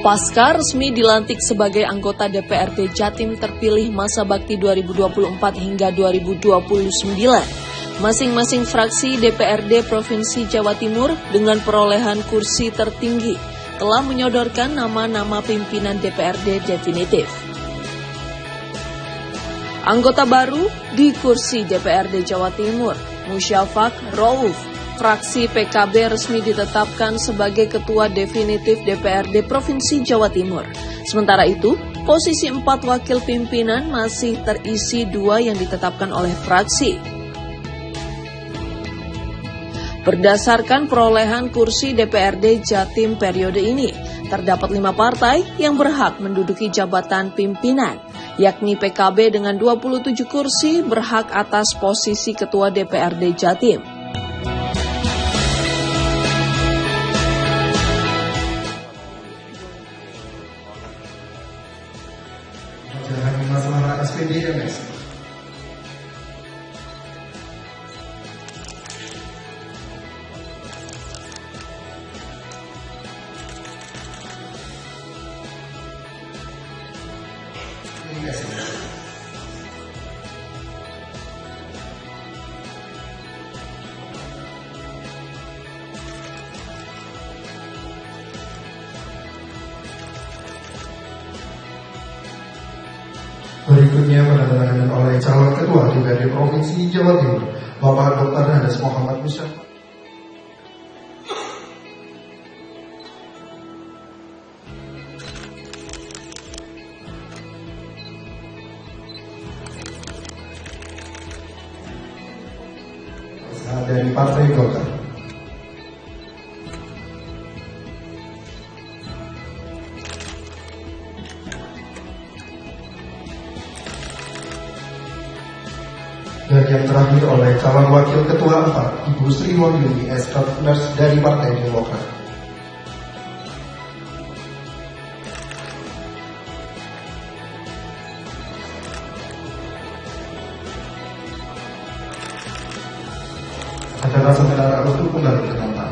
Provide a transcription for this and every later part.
Pasca resmi dilantik sebagai anggota DPRD Jatim terpilih masa bakti 2024 hingga 2029, masing-masing fraksi DPRD Provinsi Jawa Timur dengan perolehan kursi tertinggi telah menyodorkan nama-nama pimpinan DPRD definitif. Anggota baru di kursi DPRD Jawa Timur, Musyafak Rauf, fraksi PKB resmi ditetapkan sebagai ketua definitif DPRD Provinsi Jawa Timur. Sementara itu, posisi 4 wakil pimpinan masih terisi 2 yang ditetapkan oleh fraksi. Berdasarkan perolehan kursi DPRD Jatim periode ini, terdapat 5 partai yang berhak menduduki jabatan pimpinan, yakni PKB dengan 27 kursi berhak atas posisi ketua DPRD Jatim. Jangan masalah SPD ya guys. Ini guys. Berikutnya penandatanganan oleh calon ketua DPRD Provinsi Jawa Timur, Bapak Dr. Handes Muhammad Musyafak. Dari Partai Golkar. Dan yang terakhir oleh calon wakil ketua 4, Ibu Sri Wahyuni SK Nurse dari Partai Demokrat. Ada saudara untuk kembali ke tempat.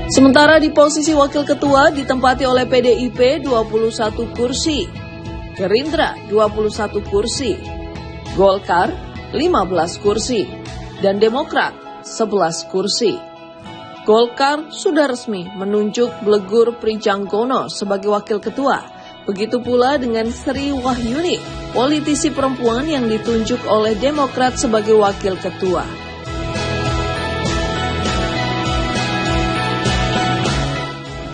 Sementara di posisi wakil ketua ditempati oleh PDIP 21 kursi, Gerindra 21 kursi, Golkar 15 kursi, dan Demokrat 11 kursi. Golkar sudah resmi menunjuk Blegur Prijanggono sebagai wakil ketua. Begitu pula dengan Sri Wahyuni, politisi perempuan yang ditunjuk oleh Demokrat sebagai wakil ketua.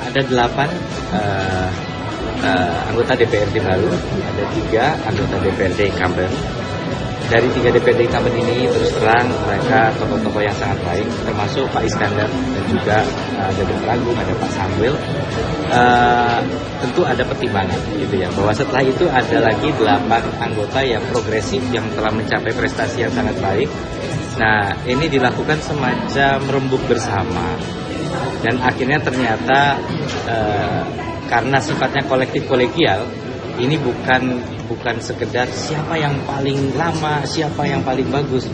Ada 8 anggota DPRD baru, ada 3 anggota DPRD incumbent. Dari 3 DPRD incumbent ini terus terang mereka tokoh-tokoh yang sangat baik, termasuk Pak Iskandar dan juga ada Dr. Agung, ada Pak Samuel. Tentu ada pertimbangan gitu ya, bahwa setelah itu ada lagi 8 anggota yang progresif yang telah mencapai prestasi yang sangat baik. Nah, ini dilakukan semacam rembuk bersama dan akhirnya ternyata karena sifatnya kolektif kolegial, ini bukan sekedar siapa yang paling lama, siapa yang paling bagus,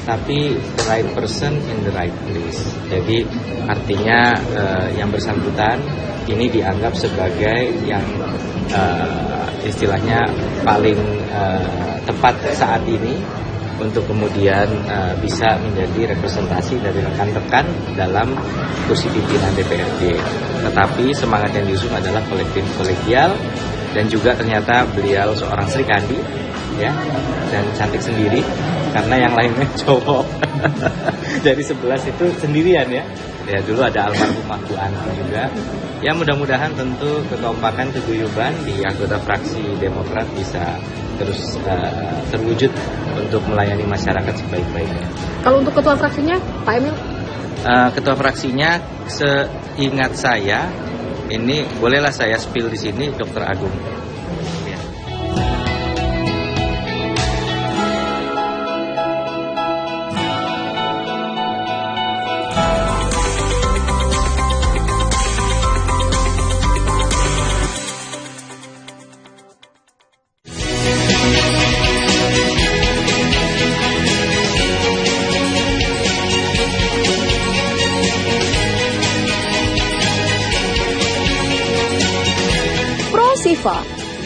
tapi the right person in the right place. Jadi artinya yang bersangkutan ini dianggap sebagai yang istilahnya paling tepat saat ini untuk kemudian bisa menjadi representasi dari rekan-rekan dalam kursi pimpinan DPRD. Tetapi semangat yang diusung adalah kolektif kolegial, dan juga ternyata beliau seorang Sri Kandi, ya, dan cantik sendiri karena yang lainnya cowok. Dari 11 itu sendirian ya. Ya dulu ada almarhumah Bu Anti juga. Ya mudah-mudahan tentu kekompakan keguyuban di anggota fraksi Demokrat bisa terus terwujud untuk melayani masyarakat sebaik-baiknya. Kalau untuk ketua fraksinya, Pak Emil? Ketua fraksinya, seingat saya, ini bolehlah saya spill di sini, Dr. Agung. Ya. ProSifa,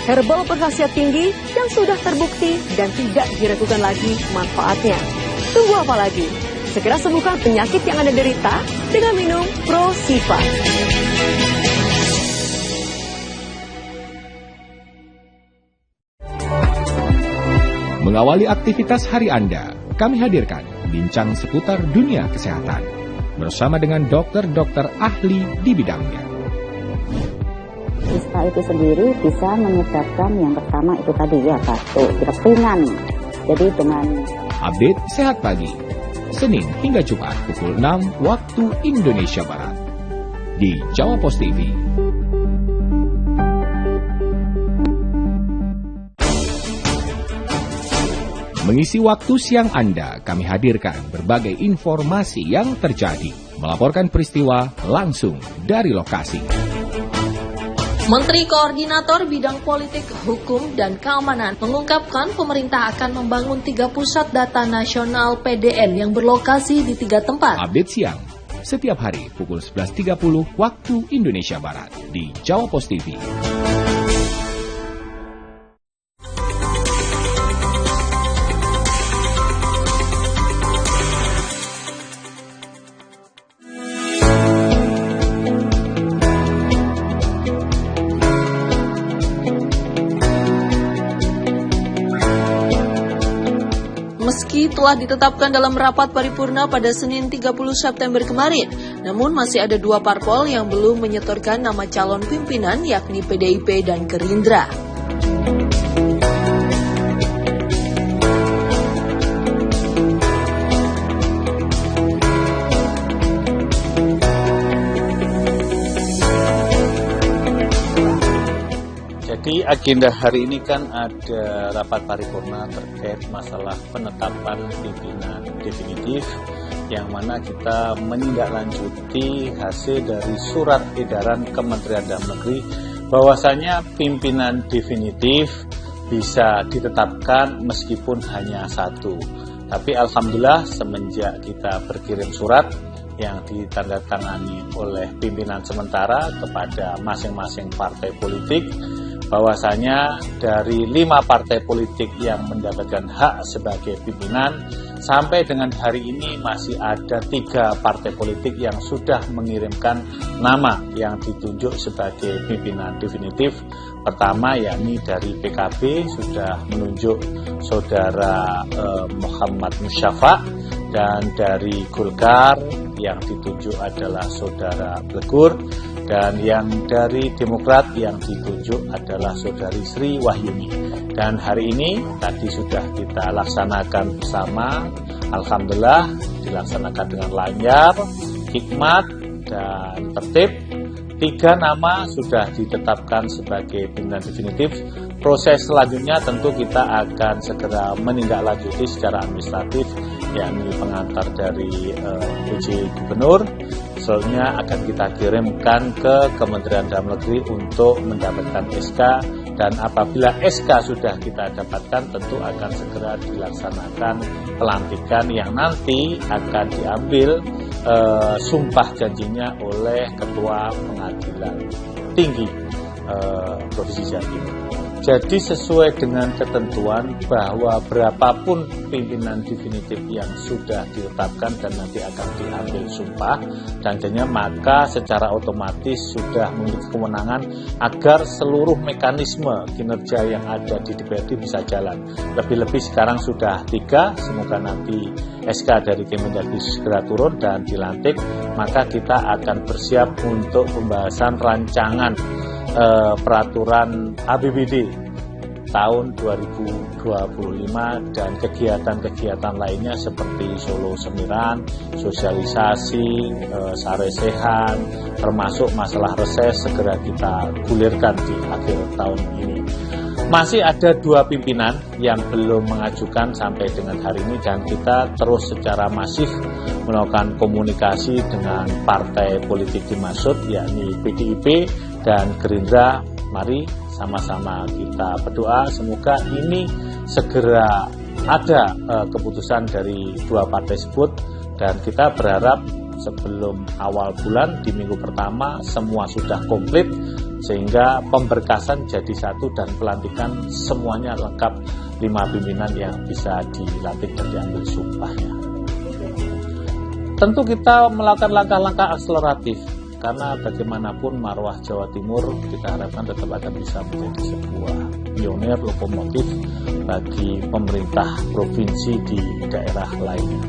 herbal berkhasiat tinggi yang sudah terbukti dan tidak diragukan lagi manfaatnya. Tunggu apa lagi? Segera sembuhkan penyakit yang Anda derita dengan minum ProSifa. Mengawali aktivitas hari Anda, kami hadirkan bincang seputar dunia kesehatan bersama dengan dokter-dokter ahli di bidangnya. Ispa itu sendiri bisa menyebabkan yang pertama itu tadi ya batuk, ringan. Jadi dengan Update Sehat Pagi, Senin hingga Jumat pukul 6 waktu Indonesia Barat di Jawa Pos TV. Mengisi waktu siang Anda, kami hadirkan berbagai informasi yang terjadi, melaporkan peristiwa langsung dari lokasi. Menteri Koordinator Bidang Politik, Hukum, dan Keamanan mengungkapkan pemerintah akan membangun 3 pusat data nasional PDN yang berlokasi di 3 tempat. Update siang, setiap hari pukul 11.30 waktu Indonesia Barat di Jawa Pos TV. Meski telah ditetapkan dalam rapat paripurna pada Senin 30 September kemarin, namun masih ada 2 parpol yang belum menyetorkan nama calon pimpinan, yakni PDIP dan Gerindra. Jadi agenda hari ini kan ada rapat paripurna terkait masalah penetapan pimpinan definitif, yang mana kita menindaklanjuti hasil dari surat edaran Kementerian Dalam Negeri bahwasanya pimpinan definitif bisa ditetapkan meskipun hanya 1. Tapi alhamdulillah semenjak kita berkirim surat yang ditandatangani oleh pimpinan sementara kepada masing-masing partai politik, bahwasanya dari 5 partai politik yang mendapatkan hak sebagai pimpinan, sampai dengan hari ini masih ada 3 partai politik yang sudah mengirimkan nama yang ditunjuk sebagai pimpinan definitif. Pertama yakni dari PKB sudah menunjuk saudara Muhammad Musyafa, dan dari Golkar yang ditunjuk adalah saudara Blegur, dan yang dari Demokrat yang ditunjuk adalah saudari Sri Wahyuni. Dan hari ini tadi sudah kita laksanakan bersama, alhamdulillah dilaksanakan dengan lancar, hikmat, dan tertib. 3 nama sudah ditetapkan sebagai pimpinan definitif. Proses selanjutnya tentu kita akan segera menindaklanjuti secara administratif, yakni pengantar dari PJ Gubernur. Selanjutnya akan kita kirimkan ke Kementerian Dalam Negeri untuk mendapatkan SK, dan apabila SK sudah kita dapatkan tentu akan segera dilaksanakan pelantikan yang nanti akan diambil sumpah janjinya oleh Ketua Pengadilan Tinggi Provinsi Jawa Timur. Jadi sesuai dengan ketentuan bahwa berapapun pimpinan definitif yang sudah ditetapkan dan nanti akan diambil sumpah janjinya, maka secara otomatis sudah memiliki kewenangan agar seluruh mekanisme kinerja yang ada di DPRD bisa jalan. Lebih-lebih sekarang sudah 3, semoga nanti SK dari Kemendagri segera turun dan dilantik, maka kita akan bersiap untuk pembahasan rancangan peraturan APBD tahun 2025 dan kegiatan-kegiatan lainnya seperti Solo Semiran, sosialisasi, Sare Sehat, termasuk masalah reses segera kita gulirkan di akhir tahun ini. Masih ada 2 pimpinan yang belum mengajukan sampai dengan hari ini, dan kita terus secara masif melakukan komunikasi dengan partai politik dimaksud, yakni PDIP dan Gerindra. Mari sama-sama kita berdoa semoga ini segera ada keputusan dari 2 partai tersebut, dan kita berharap sebelum awal bulan di minggu pertama semua sudah komplit sehingga pemberkasan jadi satu dan pelantikan semuanya lengkap 5 pimpinan yang bisa dilantik dan diambil sumpahnya. Tentu kita melakukan langkah-langkah akseleratif karena bagaimanapun marwah Jawa Timur kita harapkan tetap akan bisa menjadi sebuah pionir lokomotif bagi pemerintah provinsi di daerah lainnya.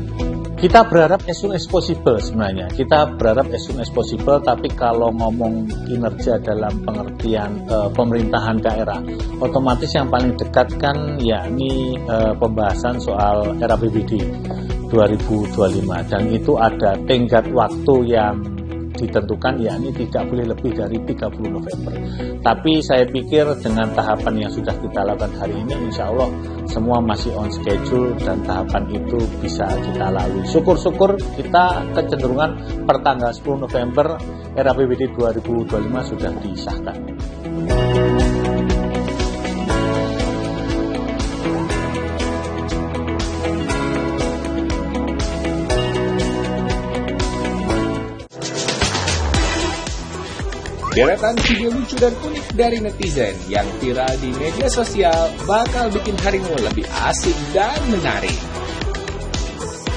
Kita berharap as soon as possible sebenarnya. Kita berharap as soon as possible, tapi kalau ngomong kinerja dalam pengertian pemerintahan daerah, otomatis yang paling dekat kan yakni pembahasan soal RAPBD 2025, dan itu ada tenggat waktu yang ditentukan, yakni tidak boleh lebih dari 30 November. Tapi saya pikir dengan tahapan yang sudah kita lakukan hari ini, insya Allah semua masih on schedule dan tahapan itu bisa kita lalui. Syukur-syukur kita kecenderungan per tanggal 10 November RAPBD 2025 sudah disahkan. Deretan video lucu dan unik dari netizen yang viral di media sosial bakal bikin harimu lebih asik dan menarik.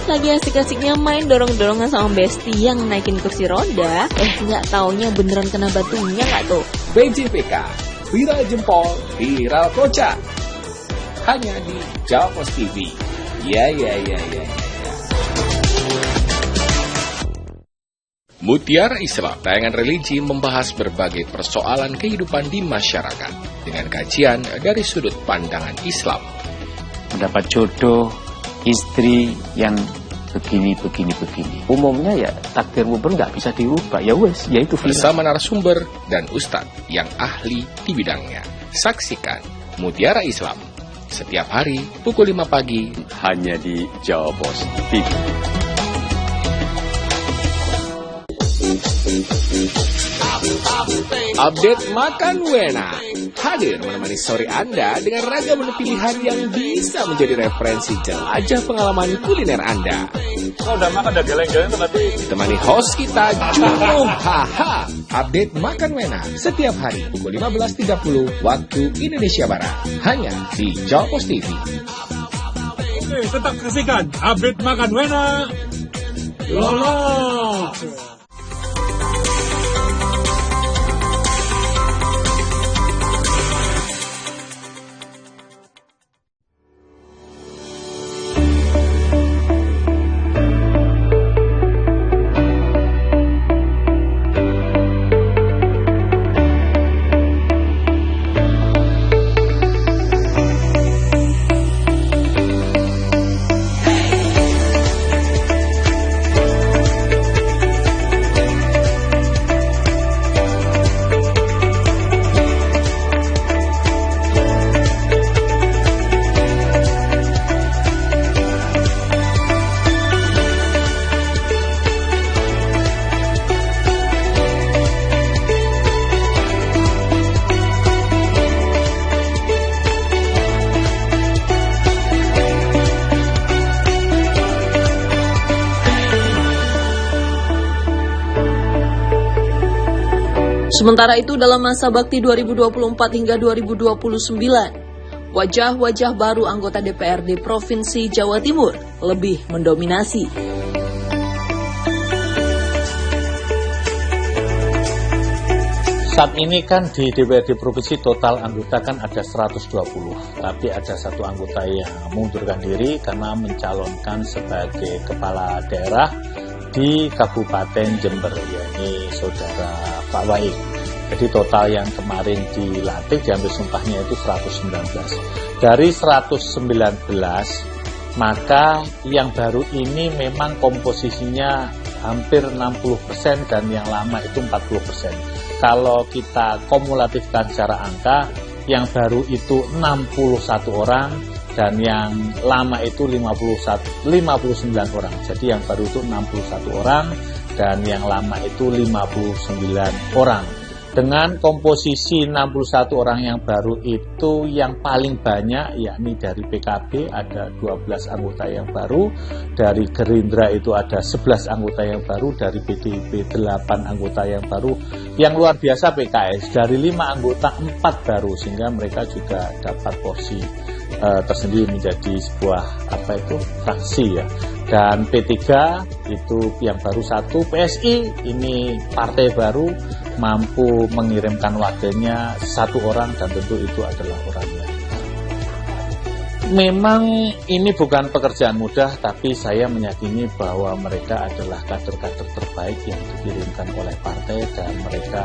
Lagi asik-asiknya main dorong-dorongan sama Besti yang naikin kursi roda, nggak taunya beneran kena batunya nggak tuh? BJPK, viral jempol, viral kocak. Hanya di Jawa Pos TV. Ya. Mutiara Islam, tayangan religi membahas berbagai persoalan kehidupan di masyarakat dengan kajian dari sudut pandangan Islam. Mendapat jodoh, istri yang begini. Umumnya ya takdirmu nggak bisa dirubah, ya wes, ya itu bersama narasumber dan ustadz yang ahli di bidangnya. Saksikan Mutiara Islam setiap hari pukul 5 pagi hanya di Jawa Pos TV. Update Makan Wena hadir menemani sore Anda dengan ragam menu pilihan yang bisa menjadi referensi jelajah pengalaman kuliner Anda. Kalau udah makan udah geleng-geleng tapi ditemani host kita Juno Haha. Update Makan Wena setiap hari pukul 15.30 waktu Indonesia Barat hanya di Jawa Pos TV. Oke, tetap kasihkan Update Makan Wena. Lolos. Sementara itu dalam masa bakti 2024 hingga 2029, wajah-wajah baru anggota DPRD Provinsi Jawa Timur lebih mendominasi. Saat ini kan di DPRD Provinsi total anggota kan ada 120, tapi ada satu anggota yang mengundurkan diri karena mencalonkan sebagai kepala daerah di Kabupaten Jember, yakni saudara Pak Waik. Jadi total yang kemarin dilantik diambil sumpahnya itu 119. Dari 119, maka yang baru ini memang komposisinya hampir 60% dan yang lama itu 40%. Kalau kita kumulatifkan secara angka, yang baru itu 61 orang dan yang lama itu 59 orang. Jadi yang baru itu 61 orang dan yang lama itu 59 orang. Dengan komposisi 61 orang yang baru itu, yang paling banyak yakni dari PKB ada 12 anggota yang baru, dari Gerindra itu ada 11 anggota yang baru, dari PDIP 8 anggota yang baru, yang luar biasa PKS dari 5 anggota 4 baru, sehingga mereka juga dapat porsi tersendiri menjadi sebuah fraksi ya. Dan P3 itu yang baru 1, PSI ini partai baru mampu mengirimkan wakilnya 1 orang, dan tentu itu adalah orangnya. Memang ini bukan pekerjaan mudah, tapi saya meyakini bahwa mereka adalah kader-kader terbaik yang dikirimkan oleh partai, dan mereka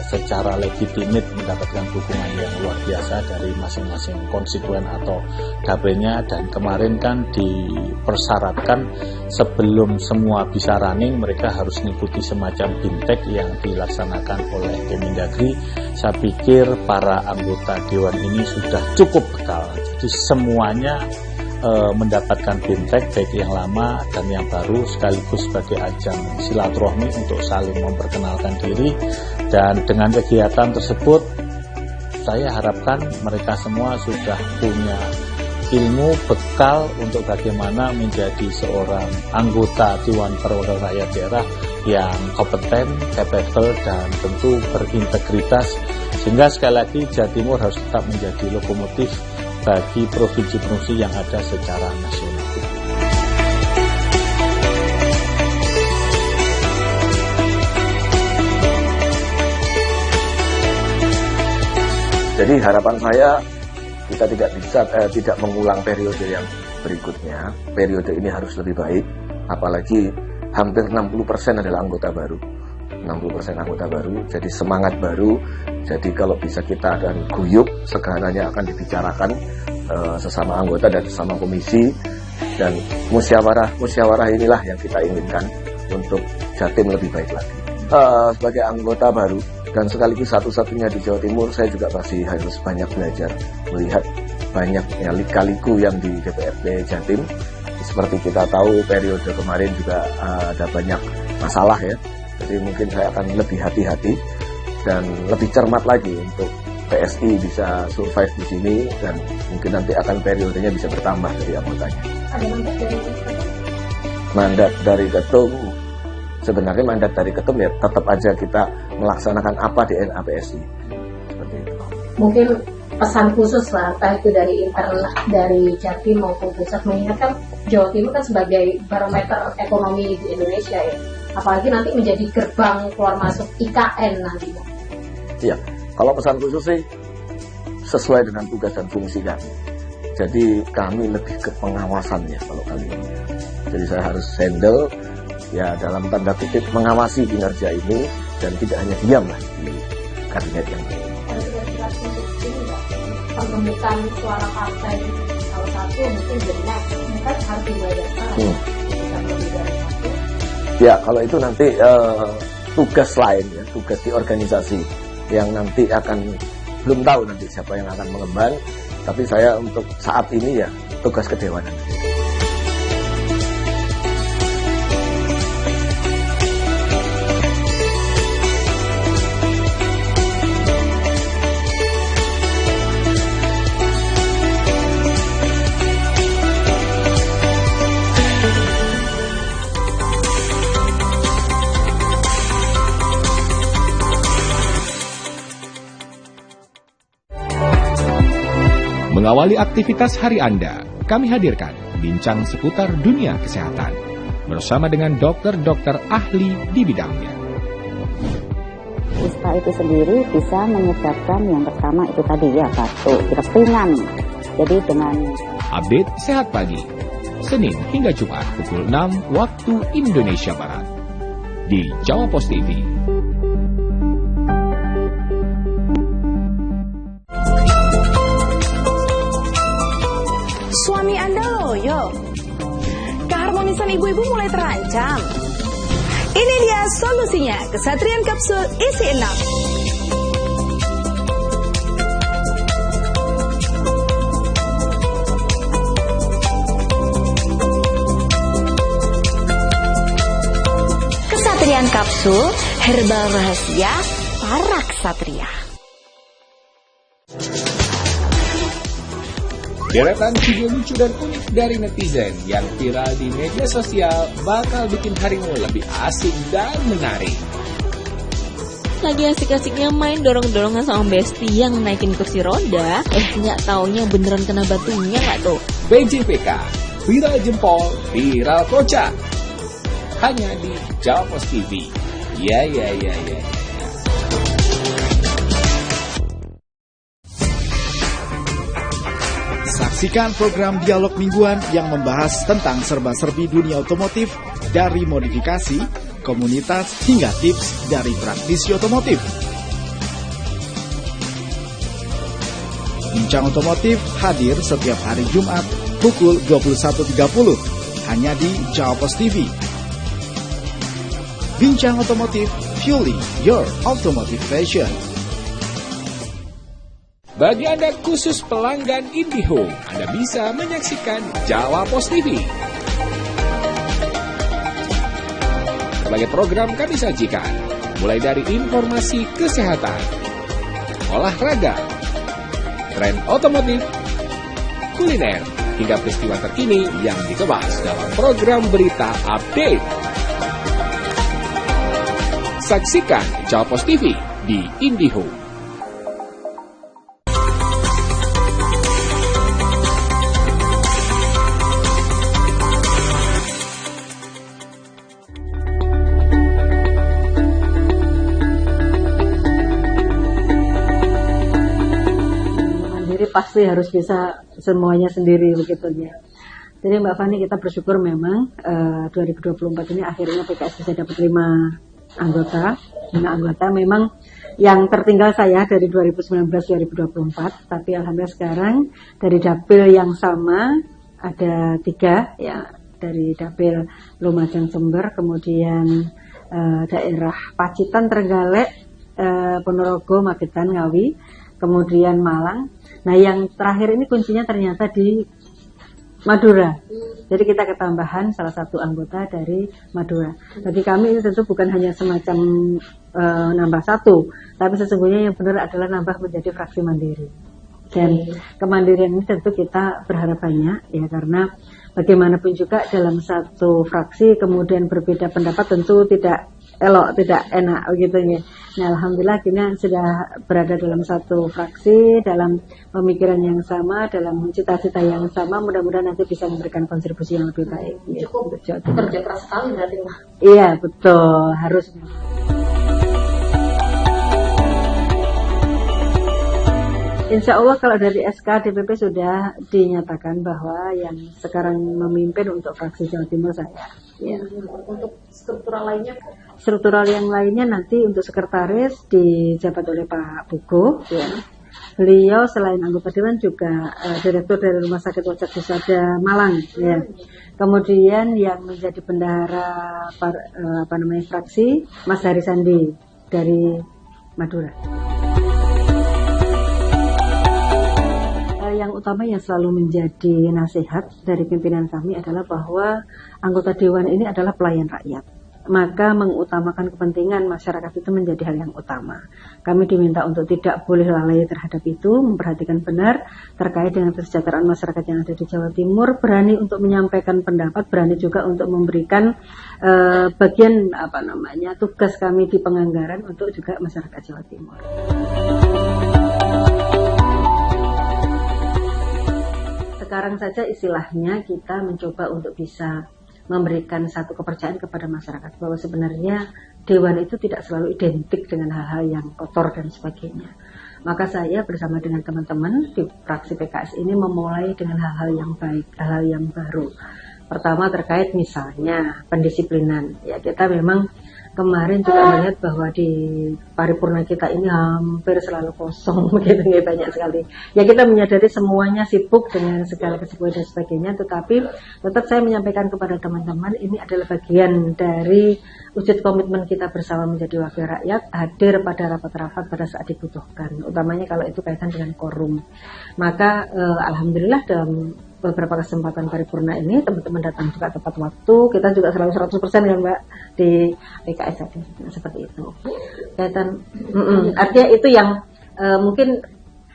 secara legitimit mendapatkan dukungan yang luar biasa dari masing-masing konstituen atau dapilnya. Dan kemarin kan dipersyaratkan sebelum semua bisa running, mereka harus mengikuti semacam bintek yang dilaksanakan oleh Kemendagri. Saya pikir para anggota Dewan ini sudah cukup bekal, jadi semuanya mendapatkan bintek baik yang lama dan yang baru, sekaligus sebagai ajang silaturahmi untuk saling memperkenalkan diri. Dan dengan kegiatan tersebut saya harapkan mereka semua sudah punya ilmu bekal untuk bagaimana menjadi seorang anggota Dewan Perwakilan Rakyat Daerah yang kompeten, capable, dan tentu berintegritas, sehingga sekali lagi Jawa Timur harus tetap menjadi lokomotif bagi provinsi-provinsi yang ada secara nasional. Jadi harapan saya kita tidak mengulang periode yang berikutnya. Periode ini harus lebih baik, apalagi hampir 60% adalah anggota baru. 60% anggota baru, jadi semangat baru. Jadi kalau bisa kita dan guyup, segalanya akan dibicarakan sesama anggota dan sesama komisi, dan musyawarah inilah yang kita inginkan untuk Jatim lebih baik lagi. Sebagai anggota baru dan sekaligus satu-satunya di Jawa Timur, saya juga masih harus banyak belajar, melihat banyaknya lika-liku yang di DPRD Jatim. Seperti kita tahu periode kemarin juga ada banyak masalah ya. Jadi mungkin saya akan lebih hati-hati dan lebih cermat lagi untuk PSI bisa survive di sini, dan mungkin nanti akan periodenya bisa bertambah dari anggotanya. Ada mandat dari ketum? Sebenarnya mandat dari ketum ya tetap aja kita melaksanakan apa DNA PSI. Seperti itu. Mungkin pesan khusus lah, entah itu dari internal dari Jatim maupun pusat, mengingatkan Jawa Timur kan sebagai barometer ekonomi di Indonesia ya. Apalagi nanti menjadi gerbang keluar masuk IKN nantinya. Iya, kalau pesan khusus sih sesuai dengan tugas dan fungsi kami. Jadi kami lebih ke pengawasannya kalau kali ini. Jadi saya harus handle ya dalam tanda kutip mengawasi kinerja ini, dan tidak hanya diam lah di kabinet yang ini. Pembentukan suara partai salah satu mungkin the next, mungkin harus dibayarkan. Ya, kalau itu nanti tugas lain ya, tugas di organisasi yang nanti akan, belum tahu nanti siapa yang akan mengemban, tapi saya untuk saat ini ya tugas kedewanan. Mengawali aktivitas hari Anda, kami hadirkan bincang seputar dunia kesehatan bersama dengan dokter-dokter ahli di bidangnya. Ispa itu sendiri bisa menyebabkan yang pertama itu tadi ya batuk, ringan. Jadi dengan update Sehat Pagi, Senin hingga Jumat pukul 6 waktu Indonesia Barat di Jawa Post TV. Suami Anda loyo. Keharmonisan ibu-ibu mulai terancam. Ini dia solusinya, Kesatrian Kapsul isi 6. Kesatrian Kapsul, herbal rahasia para ksatria. Deretan video lucu dan unik dari netizen yang viral di media sosial bakal bikin harimu lebih asik dan menarik. Lagi asik-asiknya main dorong-dorongan sama Besti yang naikin kursi roda, nggak taunya beneran kena batunya nggak tuh? BJPK, viral jempol, viral kocak. Hanya di Jawa Pos TV. Ya. Saksikan program dialog mingguan yang membahas tentang serba-serbi dunia otomotif dari modifikasi, komunitas, hingga tips dari praktisi otomotif. Bincang Otomotif hadir setiap hari Jumat pukul 21.30 hanya di Jawa Pos TV. Bincang Otomotif, fueling your automotive passion. Bagi Anda khusus pelanggan IndiHome, Anda bisa menyaksikan Jawa Pos TV. Berbagai program kami sajikan, mulai dari informasi kesehatan, olahraga, tren otomotif, kuliner, hingga peristiwa terkini yang dikemas dalam program berita update. Saksikan Jawa Pos TV di IndiHome. Pasti harus bisa semuanya sendiri begitu ya. Jadi Mbak Fani, kita bersyukur memang 2024 ini akhirnya PKS bisa dapat 5 anggota. Memang yang tertinggal saya dari 2019-2024, tapi alhamdulillah sekarang dari dapil yang sama ada 3 ya, dari dapil Lumajang Sumber, kemudian daerah Pacitan Trenggalek, Ponorogo, Magetan, Ngawi, kemudian Malang. Nah, yang terakhir ini kuncinya ternyata di Madura. Jadi kita ketambahan salah satu anggota dari Madura. Bagi kami itu tentu bukan hanya semacam nambah satu, tapi sesungguhnya yang benar adalah nambah menjadi fraksi mandiri. Dan kemandirian ini tentu kita berharap banyak ya, karena bagaimanapun juga dalam satu fraksi kemudian berbeda pendapat tentu tidak elok, tidak enak begitu ya. Nah, alhamdulillah kita sudah berada dalam satu fraksi, dalam pemikiran yang sama, dalam cita-cita yang sama. Mudah-mudahan nanti bisa memberikan kontribusi yang lebih baik. Cukup kerja keras sekali berarti, Mbak. Iya, betul, harus. Insya Allah kalau dari SK DPP sudah dinyatakan bahwa yang sekarang memimpin untuk fraksi Jawa Timur saya. Ya. Untuk struktural lainnya? Struktural yang lainnya nanti untuk sekretaris dijabat oleh Pak Bugo. Ya. Beliau selain anggota Dewan juga direktur dari Rumah Sakit Wajak Husada Malang. Ya. Kemudian yang menjadi bendahara fraksi Mas Hari Sandi dari Madura. Yang utama yang selalu menjadi nasihat dari pimpinan kami adalah bahwa anggota Dewan ini adalah pelayan rakyat. Maka mengutamakan kepentingan masyarakat itu menjadi hal yang utama. Kami diminta untuk tidak boleh lalai terhadap itu, memperhatikan benar terkait dengan kesejahteraan masyarakat yang ada di Jawa Timur, berani untuk menyampaikan pendapat, berani juga untuk memberikan bagian tugas kami di penganggaran untuk juga masyarakat Jawa Timur. Sekarang saja istilahnya kita mencoba untuk bisa memberikan satu kepercayaan kepada masyarakat bahwa sebenarnya Dewan itu tidak selalu identik dengan hal-hal yang kotor dan sebagainya. Maka saya bersama dengan teman-teman di fraksi PKS ini memulai dengan hal-hal yang baik, hal-hal yang baru. Pertama terkait misalnya pendisiplinan. Ya, kita memang kemarin juga melihat bahwa di paripurna kita ini hampir selalu kosong, begitu ya, banyak sekali. Ya, kita menyadari semuanya sibuk dengan segala kesibukan dan sebagainya, tetapi tetap saya menyampaikan kepada teman-teman ini adalah bagian dari wujud komitmen kita bersama menjadi wakil rakyat, hadir pada rapat-rapat pada saat dibutuhkan, utamanya kalau itu kaitan dengan quorum. Maka alhamdulillah dalam beberapa kesempatan paripurna ini teman-teman datang juga tepat waktu. Kita juga selalu 100% kan Mbak di PKS tadi, seperti itu. Kaitan Artinya itu yang mungkin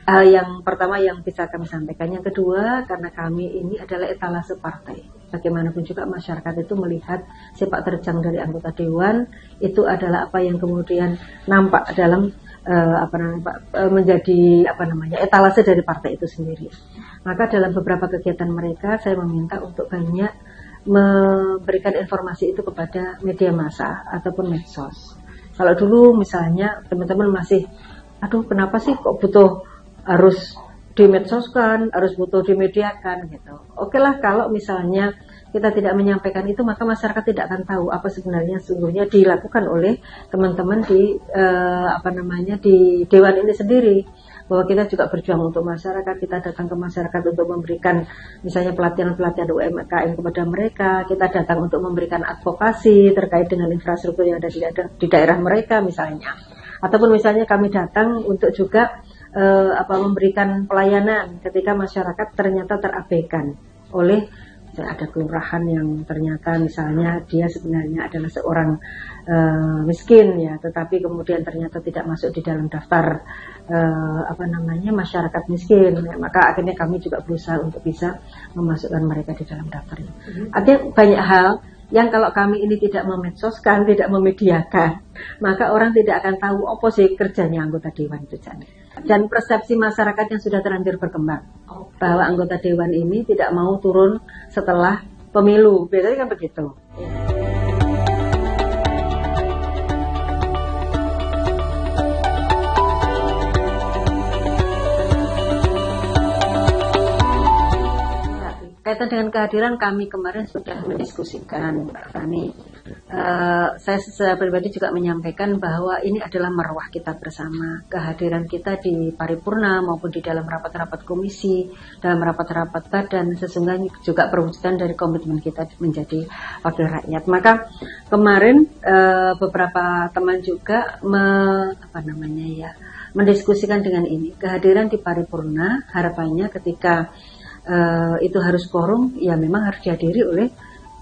hal yang pertama yang bisa kami sampaikan. Yang kedua, karena kami ini adalah etalase partai. Bagaimanapun juga masyarakat itu melihat sepak terjang dari anggota dewan itu adalah apa yang kemudian nampak dalam menjadi etalase dari partai itu sendiri. Maka dalam beberapa kegiatan mereka saya meminta untuk banyak memberikan informasi itu kepada media massa ataupun medsos. Kalau dulu misalnya teman-teman masih, aduh kenapa sih kok butuh harus dimedsoskan, harus butuh dimediakan gitu. Oke lah kalau misalnya kita tidak menyampaikan itu, maka masyarakat tidak akan tahu apa sebenarnya sungguhnya dilakukan oleh teman-teman di di dewan ini sendiri. Bahwa kita juga berjuang untuk masyarakat, kita datang ke masyarakat untuk memberikan misalnya pelatihan-pelatihan UMKM kepada mereka, kita datang untuk memberikan advokasi terkait dengan infrastruktur yang ada di daerah mereka misalnya. Ataupun misalnya kami datang untuk juga memberikan pelayanan ketika masyarakat ternyata terabaikan oleh ada kelurahan yang ternyata misalnya dia sebenarnya adalah seorang miskin ya, tetapi kemudian ternyata tidak masuk di dalam daftar masyarakat miskin ya, maka akhirnya kami juga berusaha untuk bisa memasukkan mereka di dalam daftar ini. Artinya banyak hal yang kalau kami ini tidak memedsoskan, tidak memediakan, maka orang tidak akan tahu apa sih kerjanya anggota dewan itu. Dan persepsi masyarakat yang sudah terlanjur berkembang bahwa anggota dewan ini tidak mau turun setelah pemilu, biasanya kan begitu. Kaitan dengan kehadiran kami kemarin sudah mendiskusikan, Mbak Fani. Saya secara pribadi juga menyampaikan bahwa ini adalah marwah kita bersama. Kehadiran kita di paripurna maupun di dalam rapat-rapat komisi, dalam rapat-rapat badan, sesungguhnya juga perwujudan dari komitmen kita menjadi wakil rakyat. Maka kemarin beberapa teman juga mendiskusikan dengan ini. Kehadiran di paripurna harapannya ketika itu harus quorum, ya memang harus dihadiri oleh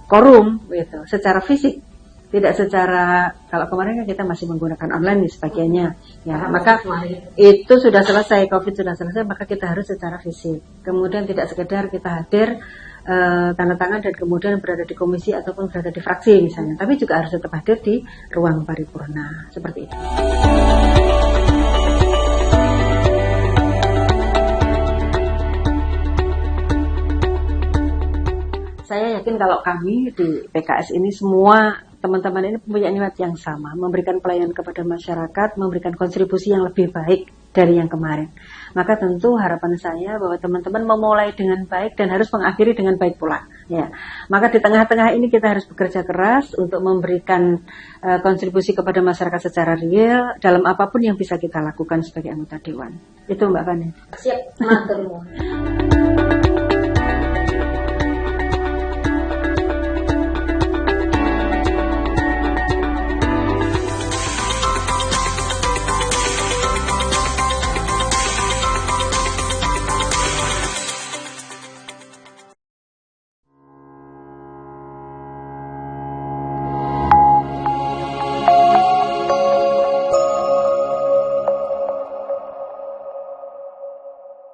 quorum gitu, secara fisik, tidak secara, kalau kemarin kan kita masih menggunakan online nih sebagiannya ya, maka itu sudah selesai, COVID sudah selesai, maka kita harus secara fisik. Kemudian tidak sekedar kita hadir tanda tangan dan kemudian berada di komisi ataupun berada di fraksi misalnya, tapi juga harus tetap hadir di ruang paripurna seperti itu. Saya yakin kalau kami di PKS ini semua teman-teman ini punya niat yang sama, memberikan pelayanan kepada masyarakat, memberikan kontribusi yang lebih baik dari yang kemarin. Maka tentu harapan saya bahwa teman-teman memulai dengan baik dan harus mengakhiri dengan baik pula. Ya, maka di tengah-tengah ini kita harus bekerja keras untuk memberikan kontribusi kepada masyarakat secara real dalam apapun yang bisa kita lakukan sebagai anggota dewan. Itu Mbak Fani. Siap, matur nuwun.